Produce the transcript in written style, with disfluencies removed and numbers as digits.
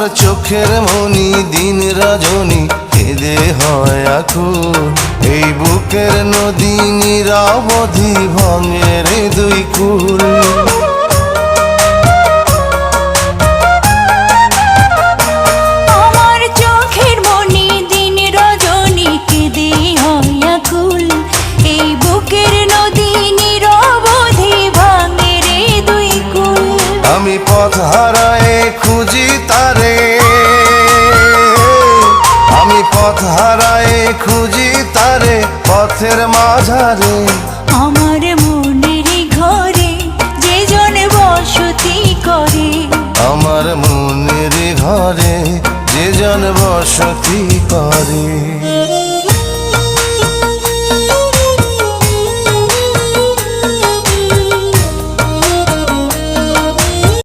আমার চোখের মনি দিন রজনী কেঁদে হয় আকুল। এই বুকের নদী নিরাবধি ভাঙে রে দুই কুল। আমার চোখের মনি দিন রজনী কেঁদে হয় আকুল। এই বুকের নদী নিরবধি ভাঙে রে দুই কুল। আমি পথ হারায়ে খুঁজি তারে, আমি পথ হারায়ে খুঁজি তারে পথের মাঝারে। আমার মনের ঘরে যে জন বসতি করে, আমার মনের ঘরে যে জন বসতি করে।